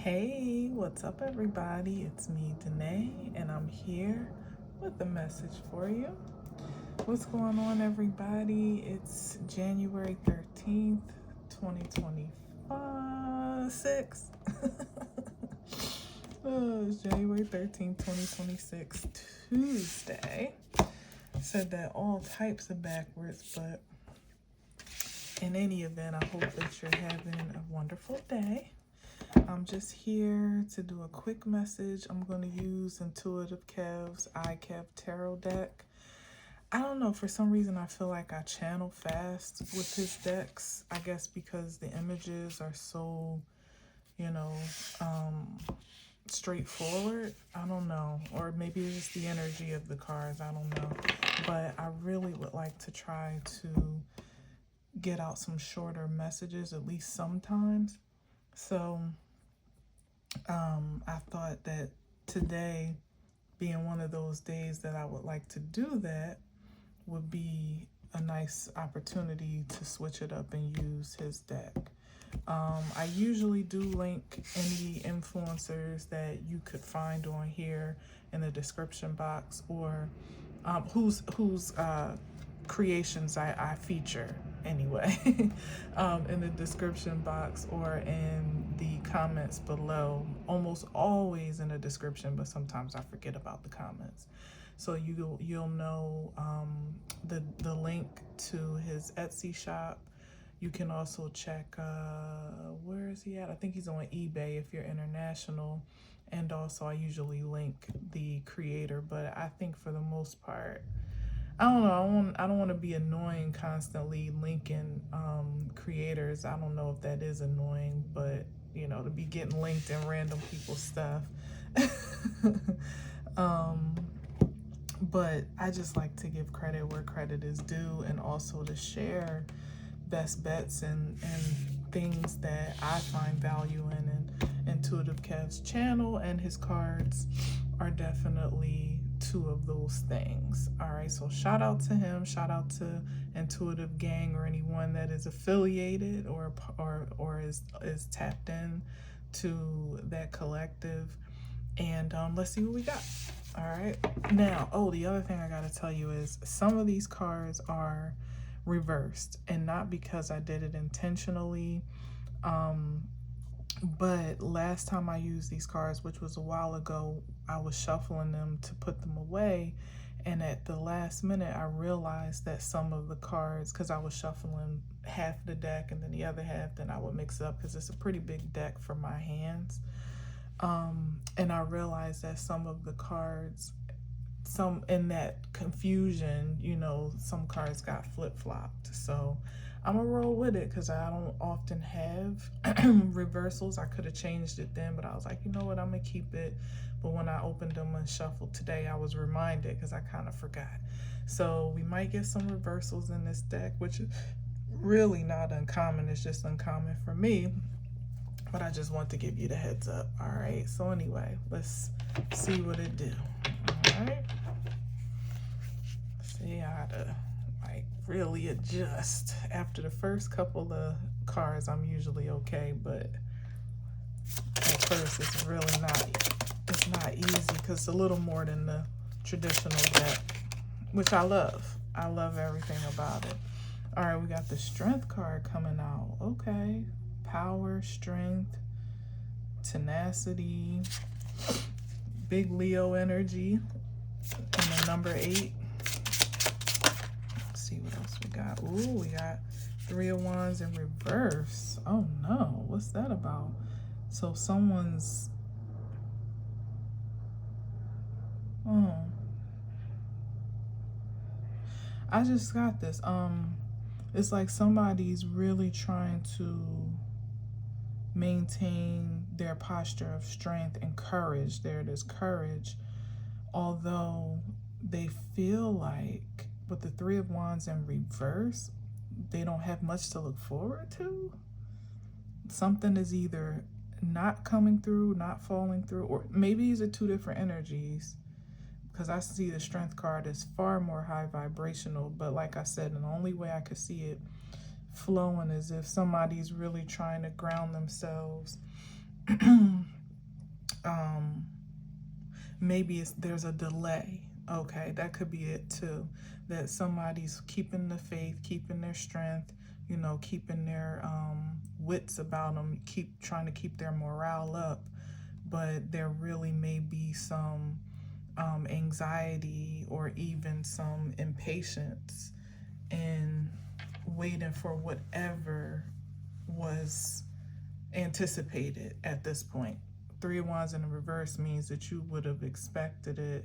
Hey, what's up, everybody? It's me, Danae, and I'm here with a message for you. What's going on, everybody? It's January 13th, 2026. It's January 13th, 2026, Tuesday. Said that all types of backwards, but in any event, I hope that you're having a wonderful day. I'm just here to do a quick message. I'm going to use Intuitive Kev's iKev tarot deck. I don't know, for some reason I feel like I channel fast with his decks. I guess because the images are so, straightforward. I don't know. Or maybe it's just the energy of the cards. I don't know. But I really would like to try to get out some shorter messages, at least sometimes. So I thought that today, being one of those days that I would like to do that, would be a nice opportunity to switch it up and use his deck. I usually do link any influencers that you could find on here in the description box, or whose creations I feature anyway in the description box or in the comments below. Almost always in the description, but sometimes I forget about the comments. So you'll know the link to his Etsy shop. You can also check where is he at? I think he's on eBay if you're international. And also I usually link the creator, but I think for the most part, I don't know, I don't want to be annoying constantly linking creators. I don't know if that is annoying, but to be getting linked in random people's stuff. But I just like to give credit where credit is due, and also to share best bets and things that I find value in. And Intuitive Kev's channel and his cards are definitely two of those things. All right, so shout out to him, shout out to Intuitive Gang, or anyone that is affiliated or is tapped in to that collective. And let's see what we got. All right, now, the other thing I gotta tell you is some of these cards are reversed, and not because I did it intentionally, but last time I used these cards, which was a while ago, I was shuffling them to put them away, and at the last minute I realized that some of the cards, because I was shuffling half the deck and then the other half, then I would mix up because it's a pretty big deck for my hands. And I realized that some of the cards, some in that confusion, some cards got flip-flopped. So I'm gonna roll with it because I don't often have reversals. I could have changed it then, but I was like, you know what, I'm gonna keep it. But when I opened them and shuffled today, I was reminded because I kind of forgot. So we might get some reversals in this deck, which is really not uncommon. It's just uncommon for me. But I just want to give you the heads up. All right, so anyway, let's see what it do. All right, see how to really adjust. After the first couple of cards, I'm usually okay, but at first it's really not easy because it's a little more than the traditional deck, which I love. I love everything about it. All right, we got the Strength card coming out. Okay. Power, strength, tenacity, big Leo energy, and the number 8. Let's see what else we got. Ooh, we got 3 of Wands in reverse. Oh no, what's that about? So someone's, I just got this. It's like somebody's really trying to maintain their posture of strength and courage. There it is, courage. Although they feel like with the 3 of Wands in reverse, they don't have much to look forward to. Something is either not coming through, not falling through, or maybe these are 2 different energies, because I see the Strength card as far more high vibrational. But like I said, and the only way I could see it flowing is if somebody's really trying to ground themselves Um, maybe there's a delay. Okay, that could be it too. That somebody's keeping the faith, keeping their strength, you know, keeping their wits about them, trying to keep their morale up, but there really may be some anxiety or even some impatience in waiting for whatever was anticipated at this point. Three of Wands in the reverse means that you would have expected it,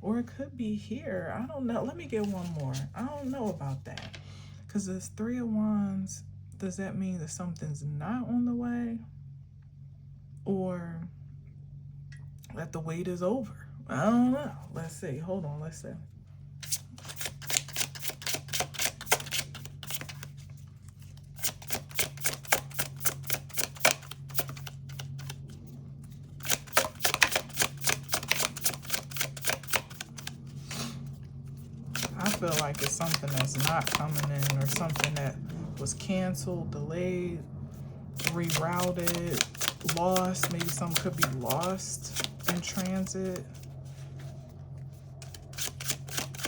or it could be here. I don't know. Let me get one more. I don't know about that, because this Three of Wands, does that mean that something's not on the way, or that the wait is over? I don't know. Let's see. Hold on. Let's see. I feel like it's something that's not coming in, or something that was canceled, delayed, rerouted, lost. Maybe some could be lost in transit,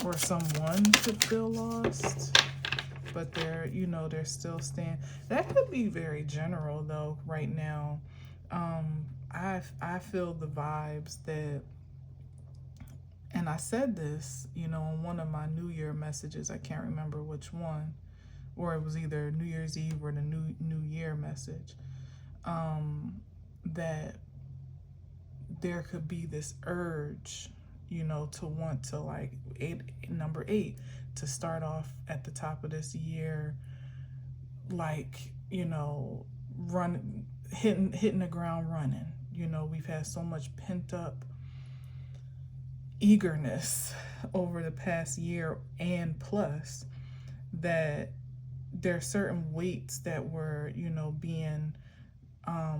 or someone could feel lost, but they're, you know, they're still staying. That could be very general though right now. I feel the vibes that, and I said this, you know, in one of my New Year messages, I can't remember which one, or it was either New Year's Eve or the New Year message, that there could be this urge, you know, to want to, like, number 8, to start off at the top of this year, like, you know, hitting the ground running. You know, we've had so much pent up eagerness over the past year and plus, that there are certain weights that were, you know,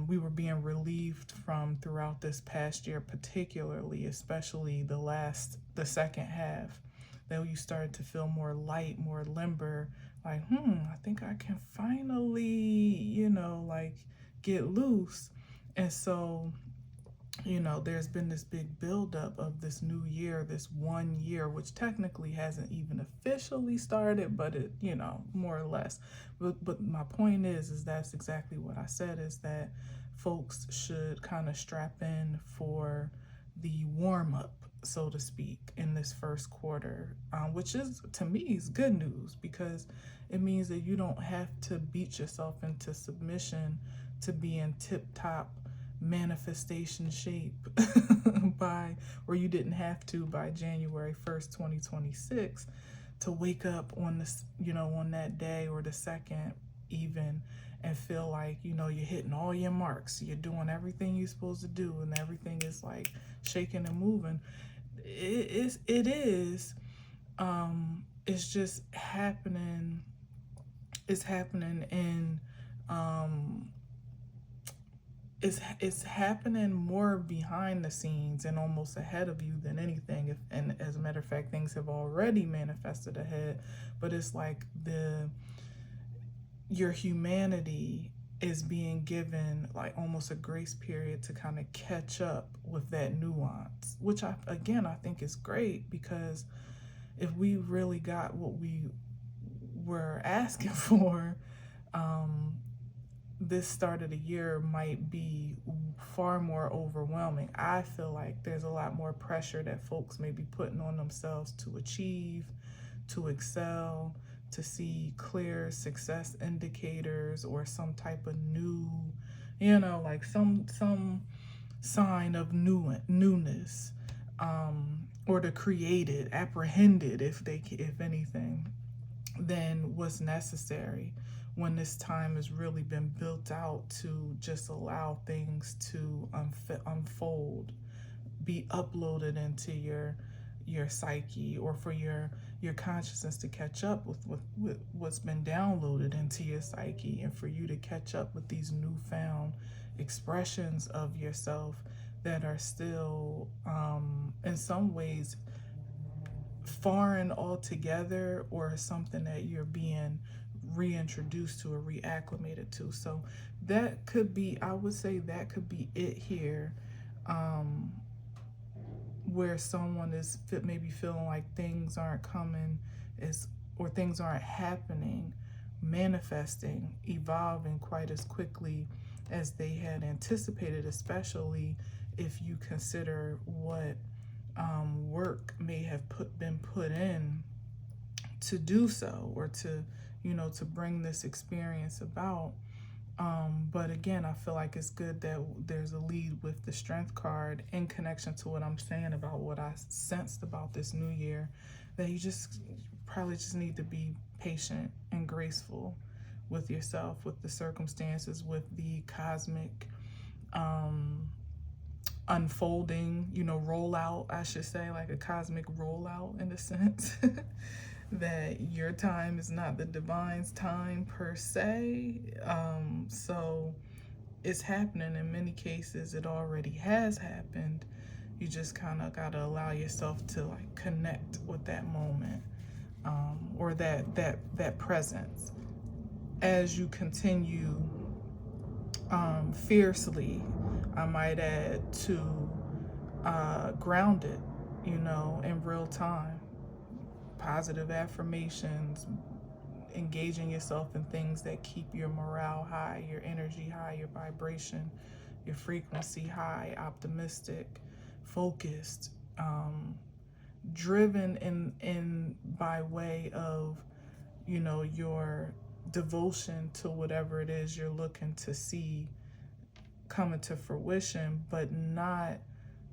we were being relieved from throughout this past year, particularly, especially the second half, that you started to feel more light, more limber, like, I think I can finally, you know, like, get loose. And so, you know, there's been this big buildup of this new year, this 1 year, which technically hasn't even officially started, but it, you know, more or less. But my point is that's exactly what I said, is that folks should kind of strap in for the warm up, so to speak, in this first quarter, which is, to me, is good news, because it means that you don't have to beat yourself into submission to be in tip-top manifestation shape or you didn't have to by January 1st, 2026, to wake up on this, you know, on that day or the second even, and feel like, you know, you're hitting all your marks, you're doing everything you're supposed to do, and everything is like shaking and moving. It is. It's just happening. It's happening in it's happening more behind the scenes and almost ahead of you than anything. And as a matter of fact, things have already manifested ahead, but it's like your humanity is being given like almost a grace period to kind of catch up with that nuance, which I think is great, because if we really got what we were asking for, this start of the year might be far more overwhelming. I feel like there's a lot more pressure that folks may be putting on themselves to achieve, to excel, to see clear success indicators, or some type of new, you know, like some sign of newness, or to create it, apprehend it, if anything, than what's necessary, when this time has really been built out to just allow things to unfold, be uploaded into your psyche, or for your consciousness to catch up with what's been downloaded into your psyche, and for you to catch up with these newfound expressions of yourself that are still in some ways foreign altogether, or something that you're being reintroduced to or reacclimated to. So that could be, I would say that could be it here. um, where someone is maybe feeling like things aren't coming or things aren't happening, manifesting, evolving quite as quickly as they had anticipated, especially if you consider what work may have been put in to do so, or to, to bring this experience about. But again, I feel like it's good that there's a lead with the Strength card in connection to what I'm saying about what I sensed about this new year, that you just probably just need to be patient and graceful with yourself, with the circumstances, with the cosmic unfolding, rollout, I should say, like a cosmic rollout in a sense. That your time is not the divine's time per se. So it's happening. In many cases, it already has happened. You just kind of got to allow yourself to like connect with that moment, or that presence as you continue fiercely, I might add, to ground it, in real time. Positive affirmations, engaging yourself in things that keep your morale high, your energy high, your vibration, your frequency high, optimistic, focused, driven in by way of, your devotion to whatever it is you're looking to see coming to fruition, but not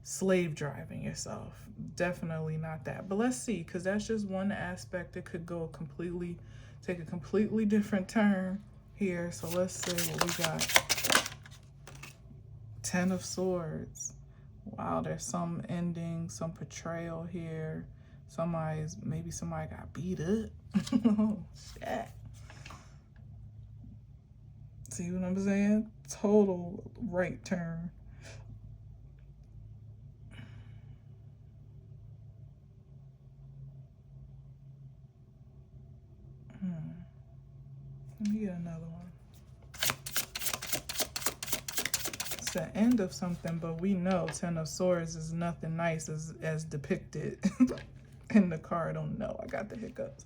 slave driving yourself. Definitely not that. But let's see, because that's just one aspect. It could take a completely different turn here. So let's see what we got. 10 of Swords. Wow, there's some ending, some betrayal here. Maybe somebody got beat up. Oh, shit. See what I'm saying? Total right turn. Let me get another one. It's the end of something, but we know 10 of Swords is nothing nice as depicted in the card. Oh no, I got the hiccups.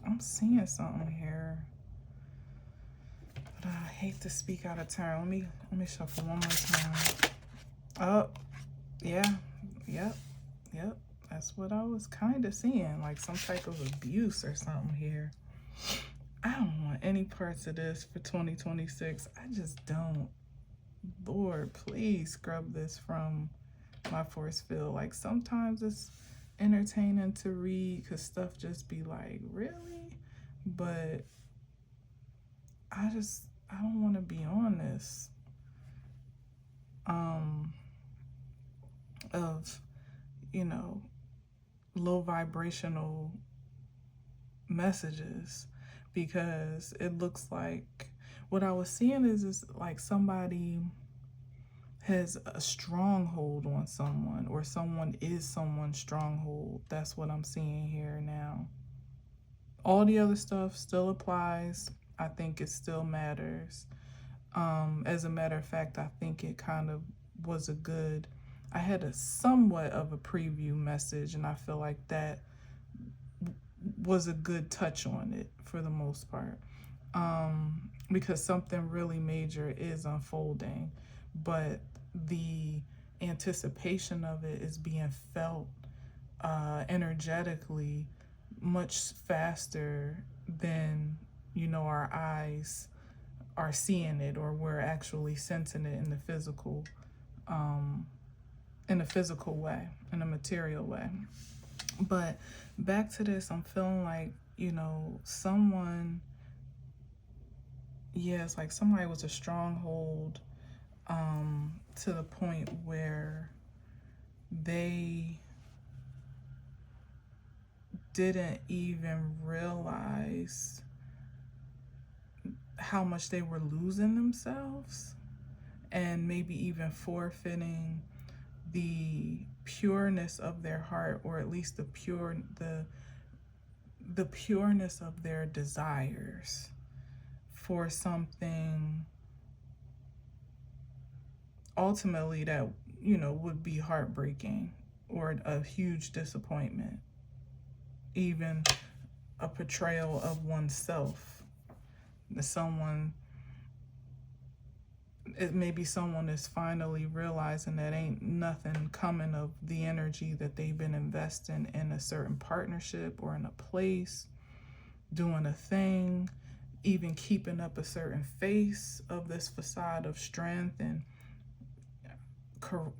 I'm seeing something here, but I hate to speak out of turn. Let me shuffle one more time. Oh, yeah, yep. That's what I was kind of seeing, like some type of abuse or something here. I don't want any parts of this for 2026. I just don't. Lord, please scrub this from my force field. Like sometimes it's entertaining to read because stuff just be like, really? But I don't want to be on this of, low vibrational messages, because it looks like what I was seeing is like somebody has a stronghold on someone, or someone is someone's stronghold. That's what I'm seeing here now. All the other stuff still applies. I think it still matters. As a matter of fact, I think it kind of was I had a somewhat of a preview message, and I feel like that was a good touch on it for the most part. Because something really major is unfolding, but the anticipation of it is being felt energetically much faster than, our eyes are seeing it, or we're actually sensing it in the physical way, in a material way. But back to this, I'm feeling like, someone, it's like somebody was a stronghold to the point where they didn't even realize how much they were losing themselves, and maybe even forfeiting the pureness of their heart, or at least the pureness of their desires for something ultimately that, you know, would be heartbreaking or a huge disappointment, even a betrayal of oneself. Maybe someone is finally realizing that ain't nothing coming of the energy that they've been investing in a certain partnership or in a place, doing a thing, even keeping up a certain face of this facade of strength and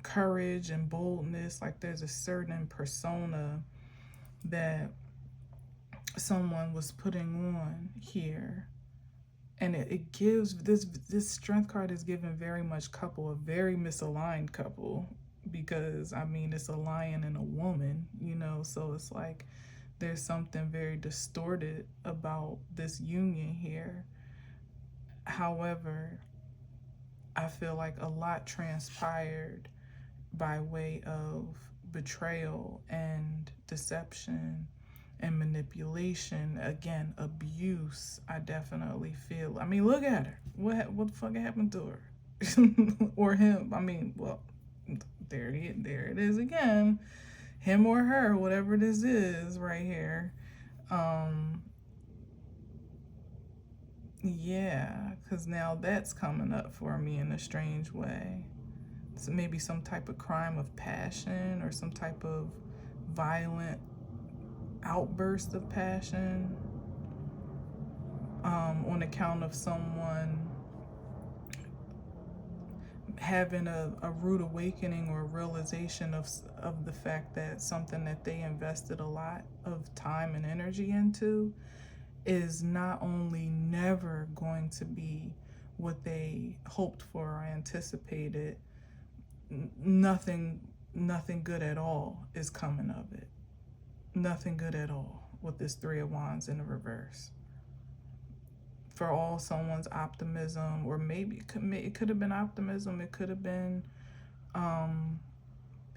courage and boldness. Like there's a certain persona that someone was putting on here. And it gives, this strength card is given very much couple, a very misaligned couple, because I mean, it's a lion and a woman, you know, so it's like there's something very distorted about this union here. However, I feel like a lot transpired by way of betrayal and deception and manipulation, again, abuse. I definitely feel. I mean, look at her. What the fuck happened to her? Or him? I mean, well, there it is again. Him or her, whatever this is right here. Yeah, because now that's coming up for me in a strange way. So maybe some type of crime of passion or some type of violent outburst of passion on account of someone having a rude awakening or realization of the fact that something that they invested a lot of time and energy into is not only never going to be what they hoped for or anticipated, nothing good at all is coming of it. Nothing good at all with this Three of Wands in the reverse. For all someone's optimism, or maybe it could have been optimism, it could have been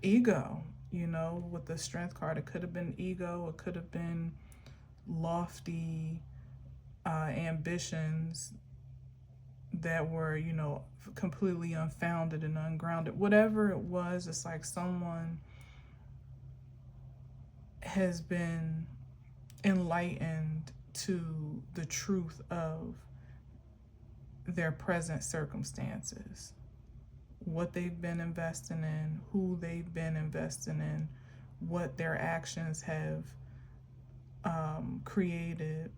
ego, you know, with the Strength card. It could have been ego, it could have been lofty ambitions that were, you know, completely unfounded and ungrounded. Whatever it was, it's like someone has been enlightened to the truth of their present circumstances, what they've been investing in, who they've been investing in, what their actions have created,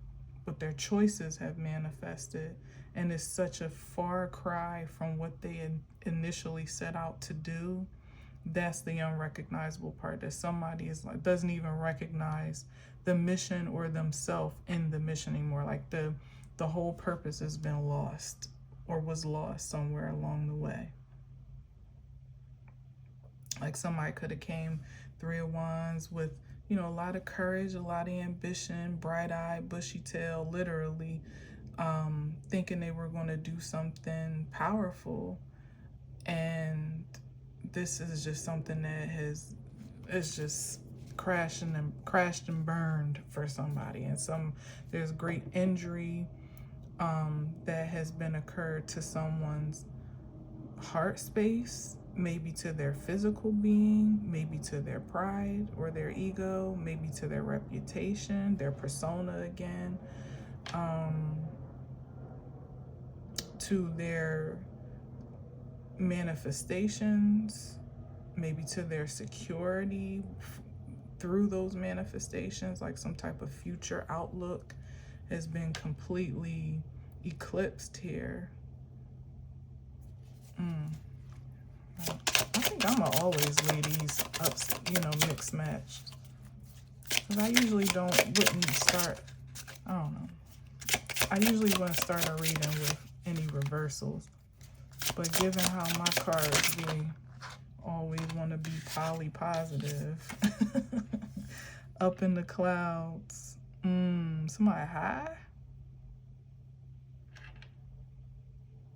what their choices have manifested. And it's such a far cry from what they initially set out to do. That's the unrecognizable part, that somebody is like doesn't even recognize the mission or themselves in the mission anymore. Like the whole purpose has been lost or was lost somewhere along the way. Like somebody could have came Three of Wands with, you know, a lot of courage, a lot of ambition, bright-eyed, bushy-tailed, literally, thinking they were going to do something powerful. And this is just something that it's just crashed and burned for somebody. And there's great injury that has been occurred to someone's heart space, maybe to their physical being, maybe to their pride or their ego, maybe to their reputation, their persona again, to their manifestations, maybe to their security through those manifestations. Like some type of future outlook has been completely eclipsed here. I think I'm gonna always lay these up, you know, mixed matched, because I usually wouldn't start, I don't know, I usually wouldn't start a reading with any reversals. But given how my cards really always want to be poly positive, up in the clouds, somebody high?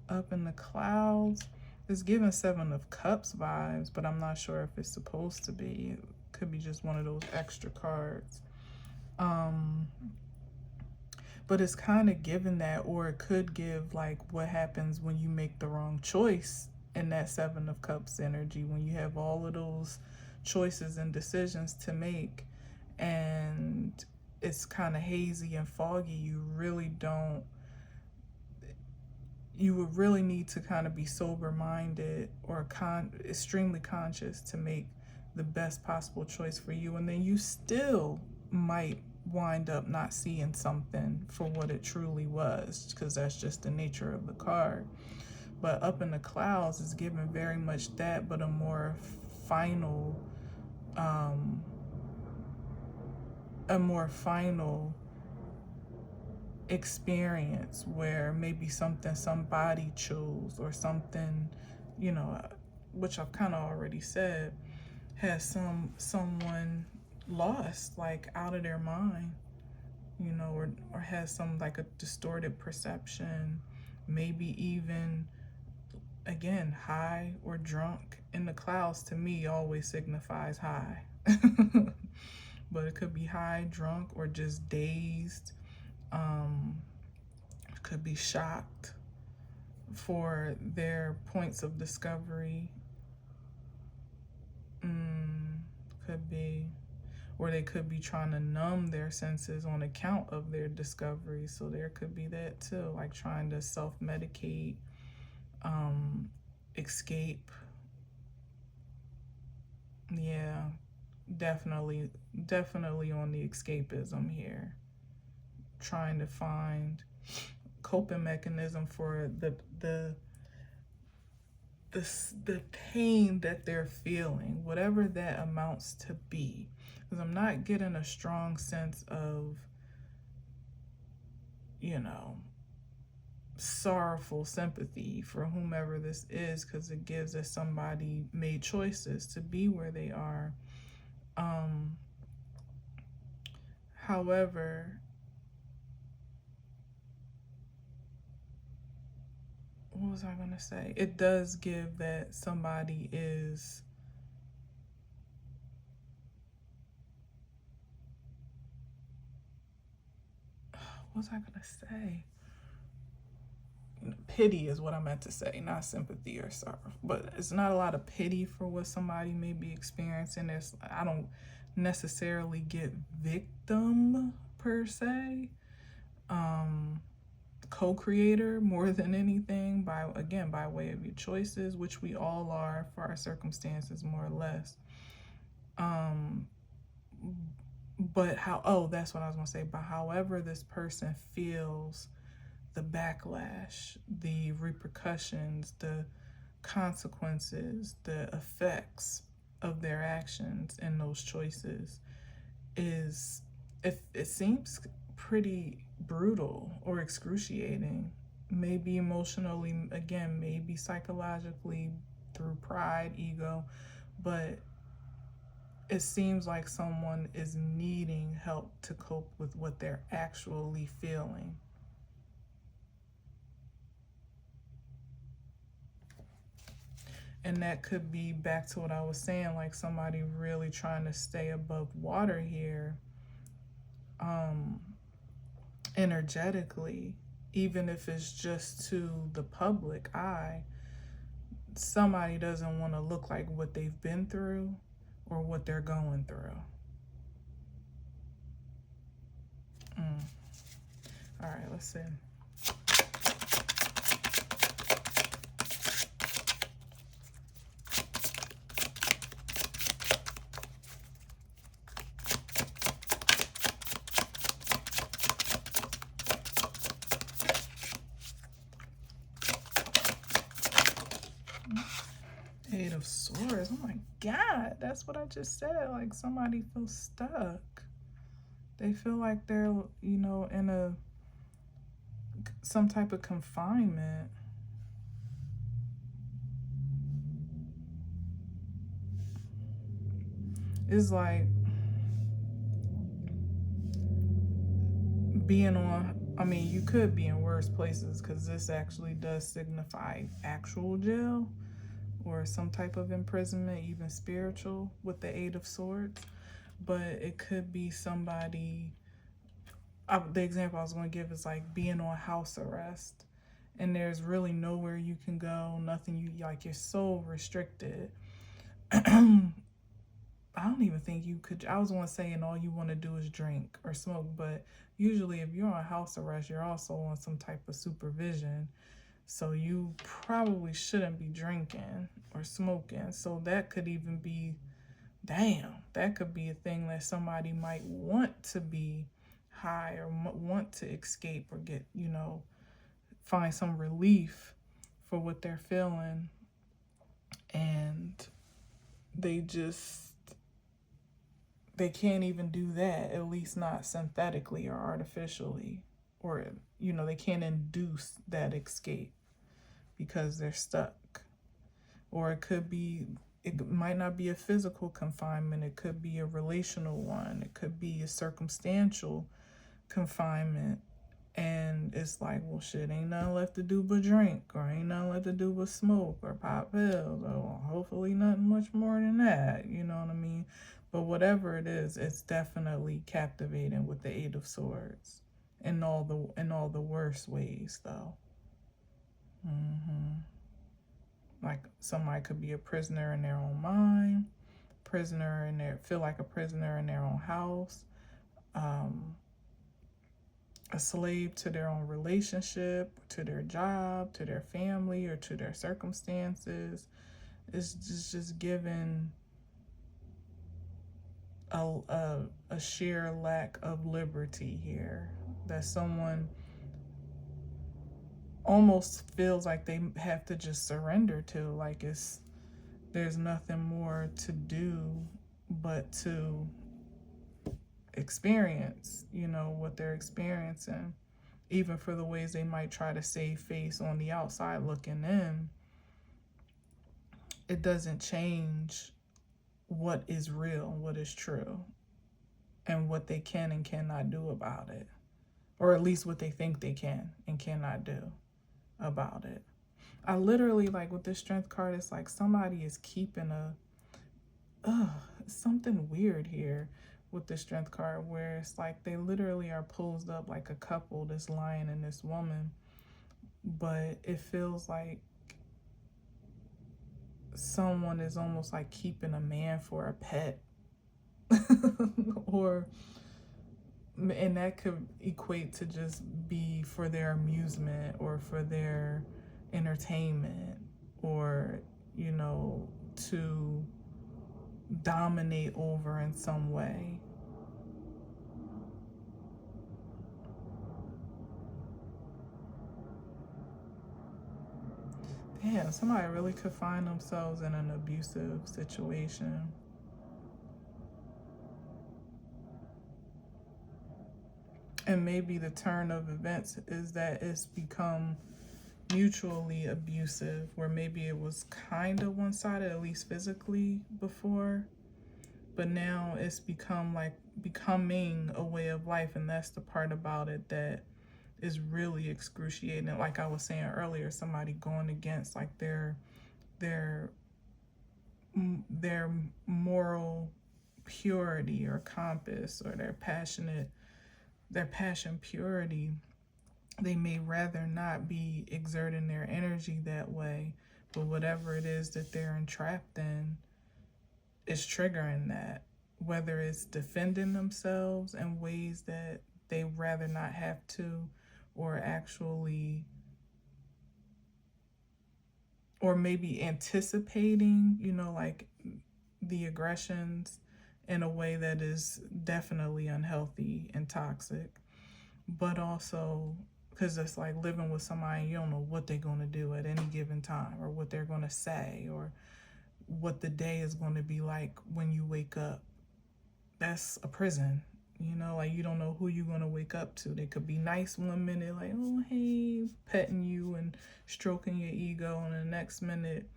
Up in the clouds. It's giving Seven of Cups vibes, but I'm not sure if it's supposed to be. It could be just one of those extra cards. But it's kind of giving that, or it could give like what happens when you make the wrong choice in that Seven of Cups energy, when you have all of those choices and decisions to make and it's kind of hazy and foggy. You would really need to kind of be sober-minded or extremely conscious to make the best possible choice for you, and then you still might wind up not seeing something for what it truly was, because that's just the nature of the card. But up in the clouds is given very much that, but a more final experience where maybe something somebody chose, or something, you know, which I've kind of already said, has someone lost, like out of their mind, you know, or has some like a distorted perception, maybe even, again, high or drunk. In the clouds to me always signifies high. But it could be high, drunk, or just dazed. Could be shocked for their points of discovery. Could be, or they could be trying to numb their senses on account of their discovery. So there could be that too, like trying to self-medicate, escape. Yeah, definitely on the escapism here. Trying to find coping mechanism for the pain that they're feeling, whatever that amounts to be. Because I'm not getting a strong sense of, you know, sorrowful sympathy for whomever this is, because it gives us somebody made choices to be where they are. However, what was I going to say? It does give that somebody is, what was I going to say? Pity is what I meant to say, not sympathy or sorrow. But it's not a lot of pity for what somebody may be experiencing. I don't necessarily get victim per se. Co-creator more than anything, by way of your choices, which we all are for our circumstances, more or less. But that's what I was going to say. But however this person feels the backlash, the repercussions, the consequences, the effects of their actions and those choices is, if it seems pretty brutal or excruciating, maybe emotionally, again, maybe psychologically through pride, ego, but it seems like someone is needing help to cope with what they're actually feeling. And that could be back to what I was saying, like somebody really trying to stay above water here, energetically, even if it's just to the public eye. Somebody doesn't want to look like what they've been through or what they're going through. All right, let's see. 8 of Swords. Oh my God, that's what I just said. Like somebody feels stuck. They feel like they're, you know, in some type of confinement. It's like being on, I mean, you could be in worse places, because this actually does signify actual jail or some type of imprisonment, even spiritual, with the Eight of Swords. But it could be somebody, the example I was going to give is like being on house arrest, and there's really nowhere you can go, nothing, you like, you're so restricted. I don't even think you could, I was going to say, and all you want to do is drink or smoke, but usually if you're on house arrest, you're also on some type of supervision. So you probably shouldn't be drinking or smoking. So that could even be, damn, that could be a thing that somebody might want to be high or want to escape or get, you know, find some relief for what they're feeling. And they can't even do that, at least not synthetically or artificially, or, you know, they can't induce that escape because they're stuck. Or it could be, it might not be a physical confinement, it could be a relational one, it could be a circumstantial confinement. And it's like, well, shit, ain't nothing left to do but drink, or ain't nothing left to do but smoke or pop pills, or hopefully nothing much more than that, you know what I mean? But whatever it is, it's definitely captivating with the Eight of Swords, in all the worst ways, though. Like somebody could be a prisoner in their own mind, feel like a prisoner in their own house, a slave to their own relationship, to their job, to their family, or to their circumstances. It's just given a sheer lack of liberty here, that someone almost feels like they have to just surrender to, like there's nothing more to do but to experience, you know, what they're experiencing. Even for the ways they might try to save face on the outside looking in, it doesn't change what is real, what is true, and what they can and cannot do about it. Or at least what they think they can and cannot do about it. I literally, like with this strength card, it's like somebody is keeping something weird here with the strength card, where it's like they literally are posed up like a couple, this lion and this woman, but it feels like someone is almost like keeping a man for a pet. And that could equate to just be for their amusement or for their entertainment, or, you know, to dominate over in some way. Damn, somebody really could find themselves in an abusive situation. And maybe the turn of events is that it's become mutually abusive, where maybe it was kind of one-sided, at least physically, before, but now it's becoming a way of life. And that's the part about it that is really excruciating. Like I was saying earlier, somebody going against like their moral purity or compass, or their passion purity. They may rather not be exerting their energy that way, but whatever it is that they're entrapped in is triggering that, whether it's defending themselves in ways that they rather not have to, or actually, or maybe anticipating, you know, like the aggressions in a way that is definitely unhealthy and toxic. But also, because it's like living with somebody, you don't know what they're going to do at any given time, or what they're going to say, or what the day is going to be like when you wake up. That's a prison, you know, like you don't know who you're going to wake up to. They could be nice one minute, like, oh, hey, petting you and stroking your ego, and the next minute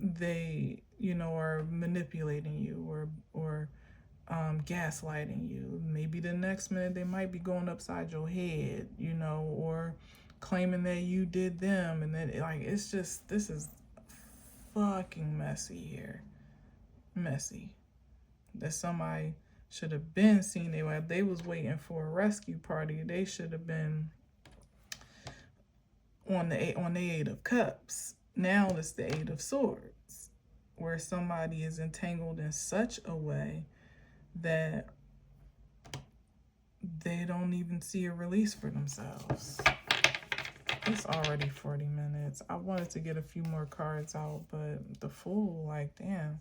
they, you know, are manipulating you or gaslighting you. Maybe the next minute they might be going upside your head, you know, or claiming that you did them. And then, like, it's just, this is fucking messy here. Messy. That somebody should have been seen. They was waiting for a rescue party. They should have been on the Eight of Cups. Now it's the Eight of Swords, where somebody is entangled in such a way that they don't even see a release for themselves. It's already 40 minutes. I wanted to get a few more cards out, but the Fool, like, damn.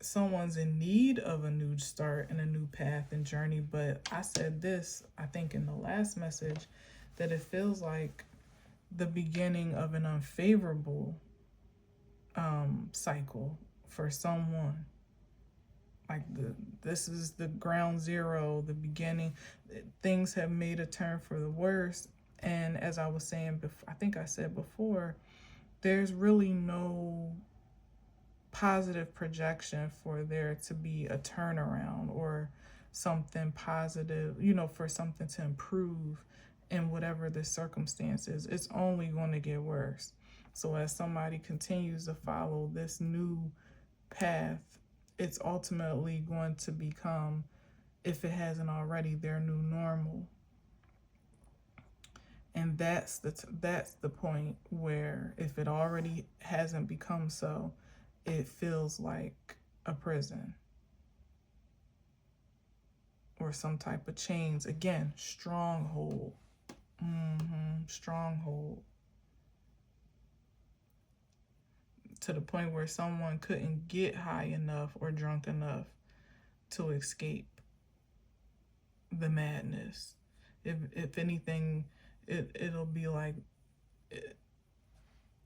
Someone's in need of a new start and a new path and journey, but I said this, I think in the last message, that it feels like the beginning of an unfavorable cycle for someone. Like this is the ground zero, the beginning. Things have made a turn for the worse. And as I was saying before, I think I said before, there's really no positive projection for there to be a turnaround or something positive, you know, for something to improve in whatever the circumstances. It's only going to get worse. So as somebody continues to follow this new path, it's ultimately going to become, if it hasn't already, their new normal. And that's the point where, if it already hasn't become so, it feels like a prison or some type of chains. Again, stronghold. Stronghold. To the point where someone couldn't get high enough or drunk enough to escape the madness. If anything, it'll be like,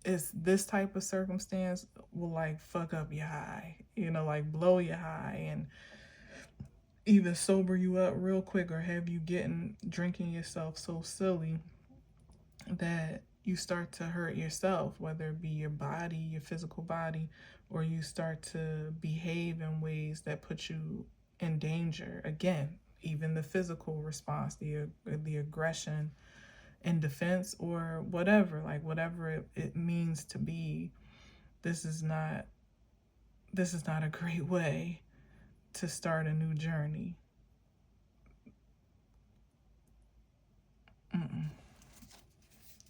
it's this type of circumstance will like fuck up your high, you know, like blow your high and either sober you up real quick or have you drinking yourself so silly that you start to hurt yourself, whether it be your body, your physical body, or you start to behave in ways that put you in danger. Again, even the physical response, the aggression in defense or whatever, like whatever it means to be, this is not a great way to start a new journey.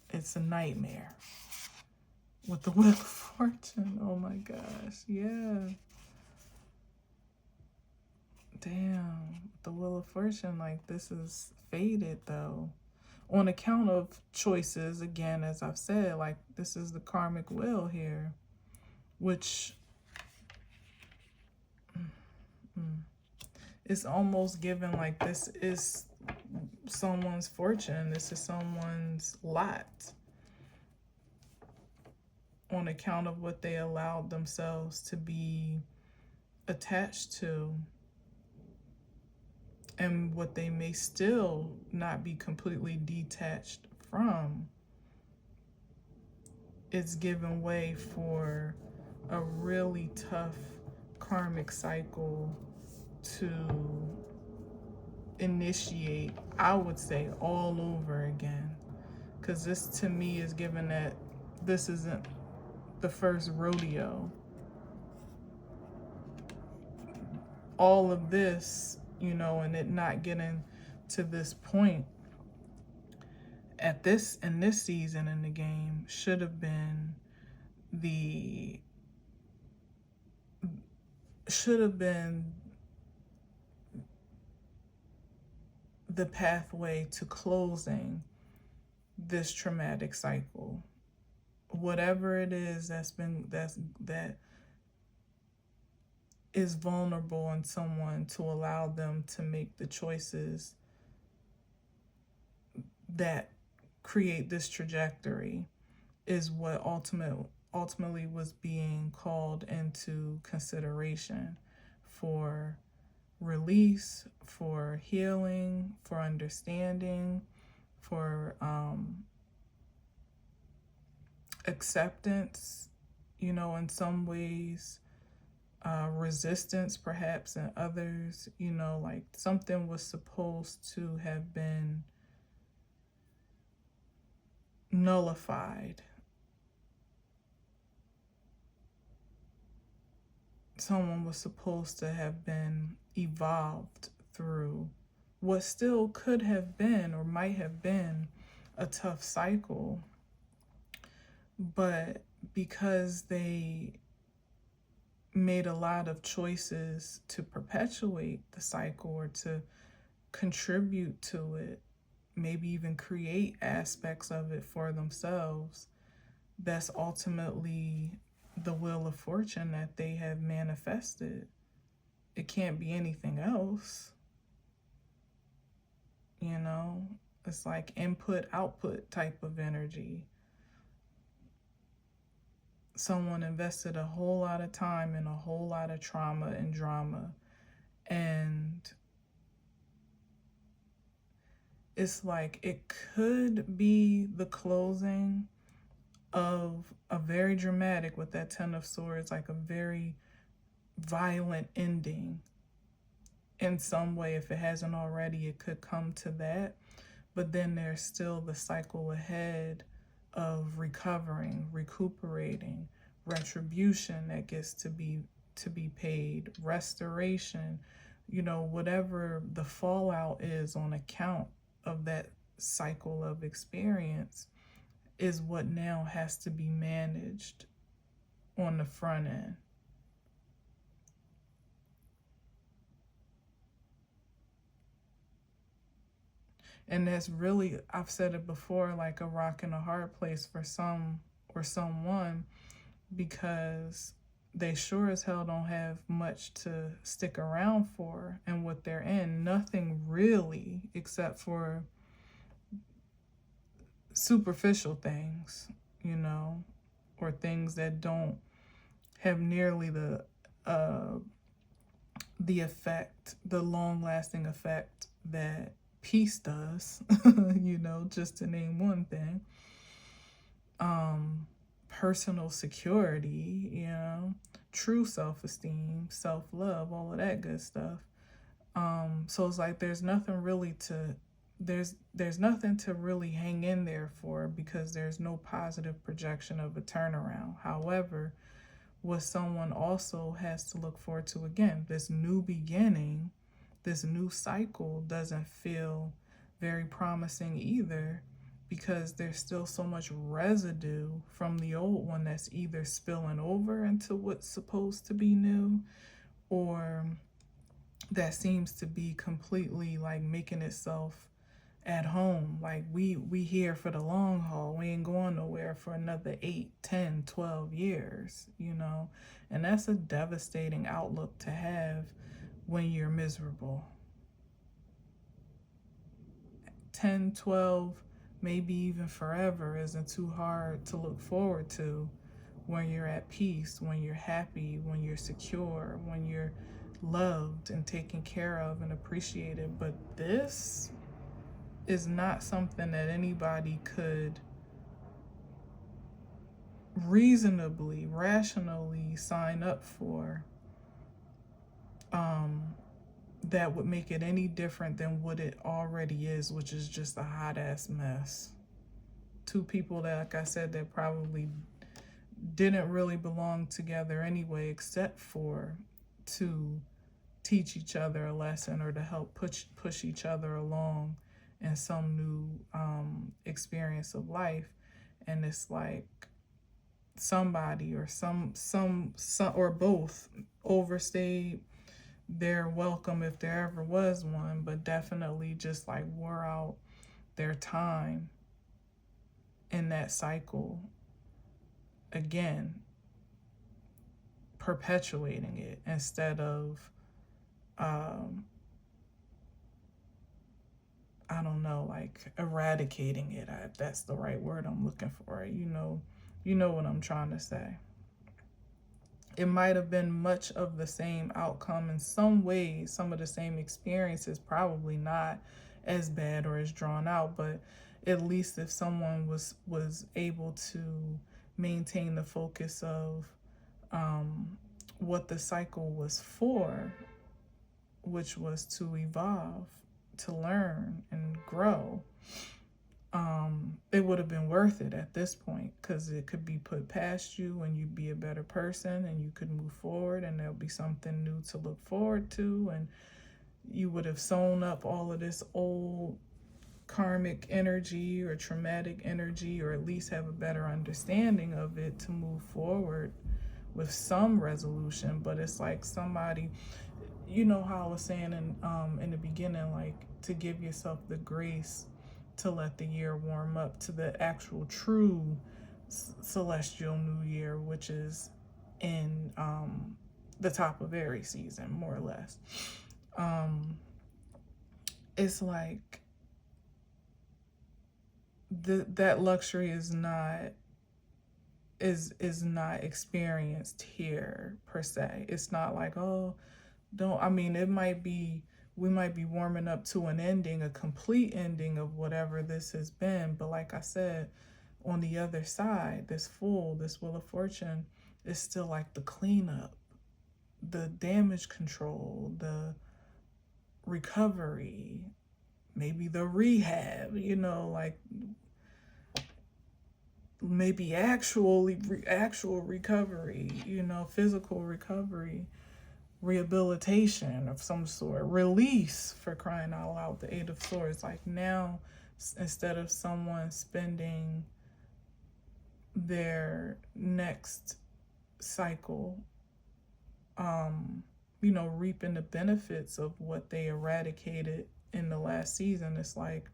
It's a nightmare. With the Wheel of Fortune, oh my gosh, yeah. Damn, the Wheel of Fortune, like, this is fated though. On account of choices, again, as I've said, like, this is the karmic wheel here, which is almost given like this is someone's fortune, this is someone's lot, on account of what they allowed themselves to be attached to and what they may still not be completely detached from. It's given way for a really tough karmic cycle to initiate, I would say, all over again. Because this, to me, is given that this isn't the first rodeo. All of this, you know, and it not getting to this point in this season in the game should have been the pathway to closing this traumatic cycle. Whatever it is that is vulnerable in someone, to allow them to make the choices that create this trajectory, is what ultimately was being called into consideration for release, for healing, for understanding, for acceptance, you know, in some ways, resistance perhaps in others, you know, like something was supposed to have been nullified. Someone was supposed to have been evolved through what still could have been or might have been a tough cycle, but because they made a lot of choices to perpetuate the cycle or to contribute to it, maybe even create aspects of it for themselves, that's ultimately the wheel of fortune that they have manifested. It can't be anything else. You know, it's like input output type of energy. Someone invested a whole lot of time and a whole lot of trauma and drama, and it's like it could be the closing of a very dramatic, with that Ten of Swords, like a very violent ending in some way. If it hasn't already, it could come to that. But then there's still the cycle ahead of recovering, recuperating, retribution that gets to be paid, restoration, you know, whatever the fallout is on account of that cycle of experience is what now has to be managed on the front end. And that's really, I've said it before, like a rock and a hard place for some or someone, because they sure as hell don't have much to stick around for. And what they're in, nothing really, except for superficial things, you know, or things that don't have nearly the effect, the long-lasting effect that peace does, you know, just to name one thing. Personal security, you know, true self-esteem, self-love, all of that good stuff. So it's like there's nothing really to there's nothing to really hang in there for, because there's no positive projection of a turnaround. However, what someone also has to look forward to, again, this new beginning, this new cycle doesn't feel very promising either, because there's still so much residue from the old one that's either spilling over into what's supposed to be new, or that seems to be completely like making itself at home. Like we here for the long haul. We ain't going nowhere for another 8, 10, 12 years, you know? And that's a devastating outlook to have when you're miserable. 10, 12, maybe even forever isn't too hard to look forward to when you're at peace, when you're happy, when you're secure, when you're loved and taken care of and appreciated. But this is not something that anybody could reasonably, rationally sign up for, that would make it any different than what it already is, which is just a hot ass mess. Two people that, like I said, that probably didn't really belong together anyway, except for to teach each other a lesson or to help push each other along in some new experience of life. And it's like somebody or some or both overstayed their welcome, if there ever was one, but definitely just like wore out their time in that cycle, again perpetuating it instead of I don't know, like eradicating it. That's the right word I'm looking for. You know what I'm trying to say. It might have been much of the same outcome in some ways, some of the same experiences, probably not as bad or as drawn out, but at least if someone was able to maintain the focus of what the cycle was for, which was to evolve, to learn and grow, it would have been worth it at this point, because it could be put past you and you'd be a better person and you could move forward and there'll be something new to look forward to, and you would have sewn up all of this old karmic energy or traumatic energy, or at least have a better understanding of it to move forward with some resolution. But it's like somebody, you know how I was saying in the beginning, like to give yourself the grace to let the year warm up to the actual true celestial new year, which is in the top of Aries season, more or less. It's like that luxury is not experienced here per se. It's not like, oh, don't, I mean, it might be, we might be warming up to an ending, a complete ending of whatever this has been. But like I said, on the other side, this Wheel of Fortune is still like the cleanup, the damage control, the recovery, maybe the rehab, like maybe actual recovery, physical recovery, rehabilitation of some sort, release, for crying out loud, the Eight of Swords. Like now, instead of someone spending their next cycle, reaping the benefits of what they eradicated in the last season, it's like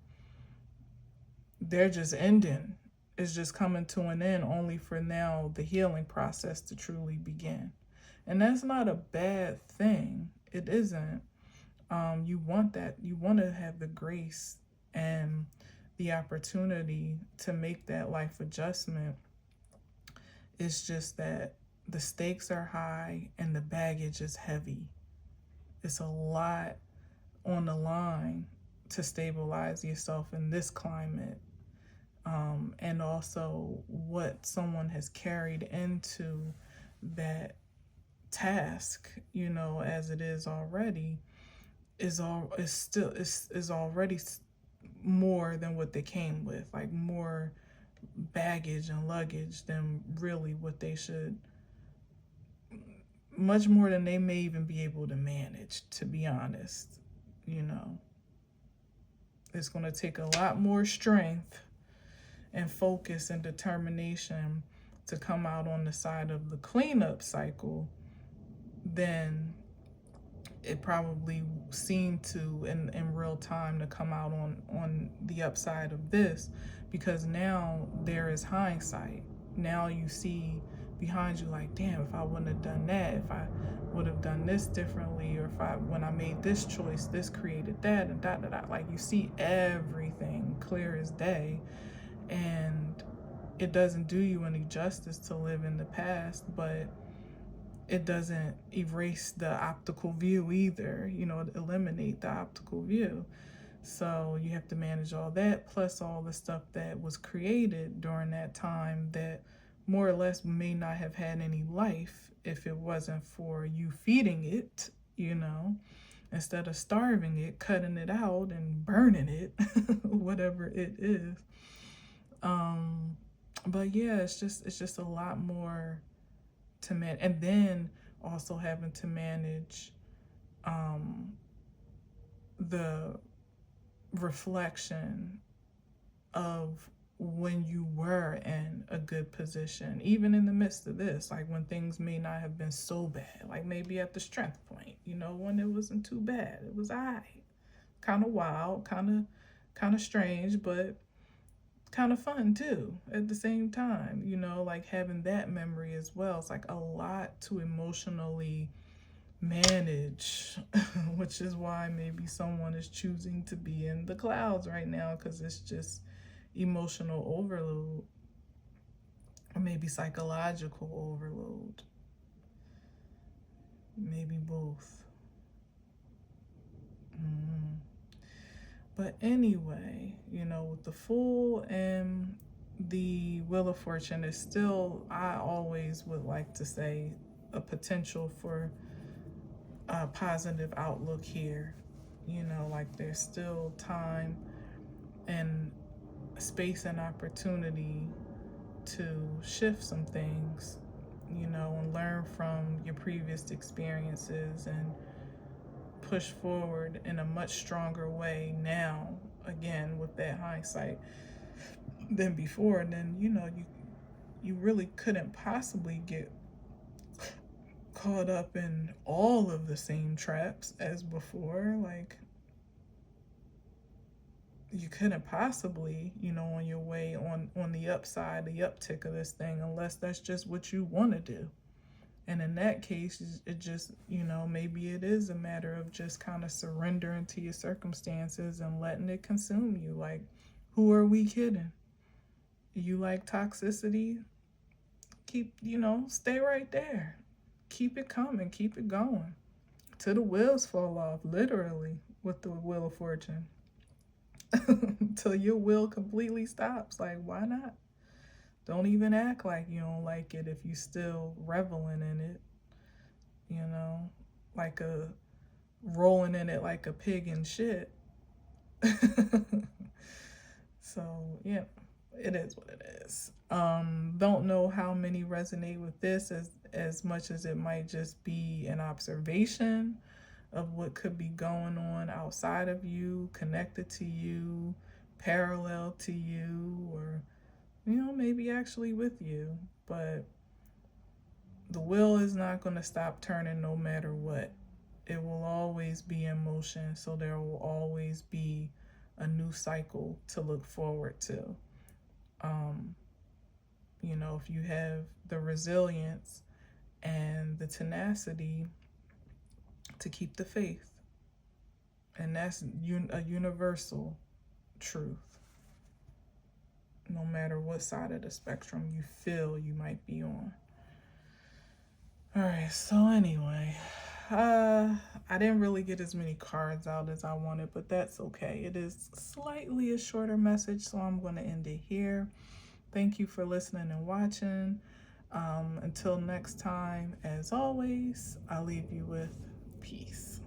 they're just ending. It's just coming to an end, only for now the healing process to truly begin. And that's not a bad thing. It isn't. You want that. You want to have the grace and the opportunity to make that life adjustment. It's just that the stakes are high and the baggage is heavy. It's a lot on the line to stabilize yourself in this climate. And also what someone has carried into that task, as it is already, is already more than what they came with, like more baggage and luggage than really what they should, much more than they may even be able to manage, to be honest. It's going to take a lot more strength and focus and determination to come out on the side of the cleanup cycle than it probably seemed to in real time to come out on the upside of this, because now there is hindsight. Now you see behind you like, damn, if I wouldn't have done that, if I would have done this differently, or when I made this choice, this created that, and da da da. Like you see everything clear as day, and it doesn't do you any justice to live in the past, but it doesn't erase the optical view either, eliminate the optical view. So you have to manage all that, plus all the stuff that was created during that time that more or less may not have had any life if it wasn't for you feeding it, instead of starving it, cutting it out and burning it, whatever it is. But yeah, it's just a lot more to manage, and then also having to manage the reflection of when you were in a good position, even in the midst of this, like when things may not have been so bad, like maybe at the strength point, when it wasn't too bad, it was kind of wild, kind of strange, but kind of fun too at the same time, like having that memory as well. It's like a lot to emotionally manage, which is why maybe someone is choosing to be in the clouds right now, because it's just emotional overload, or maybe psychological overload, maybe both. But anyway, with the Fool and the Wheel of Fortune is still, I always would like to say, a potential for a positive outlook here. You know, like there's still time and space and opportunity to shift some things, you know, and learn from your previous experiences and push forward in a much stronger way now, again, with that hindsight than before. And then, you know, you really couldn't possibly get caught up in all of the same traps as before. Like, you couldn't possibly, you know, on your way on the upside, the uptick of this thing, unless that's just what you want to do. And in that case, it just, you know, maybe it is a matter of just kind of surrendering to your circumstances and letting it consume you. Like, who are we kidding? You like toxicity? Keep, you know, stay right there. Keep it coming, keep it going. Till the wheels fall off, literally, with the Wheel of Fortune. Till your will completely stops. Like, why not? Don't even act like you don't like it if you still reveling in it, you know, like a rolling in it like a pig in shit. So yeah, it is what it is. Don't know how many resonate with this as much as it might just be an observation of what could be going on outside of you, connected to you, parallel to you, or, you know, maybe actually with you. But the wheel is not going to stop turning no matter what. It will always be in motion, so there will always be a new cycle to look forward to. You know, if you have the resilience and the tenacity to keep the faith, and that's a universal truth, no matter what side of the spectrum you feel you might be on. All right, so anyway, I didn't really get as many cards out as I wanted, but that's okay. It is slightly a shorter message, so I'm going to end it here. Thank you for listening and watching. Until next time, as always, I leave you with peace.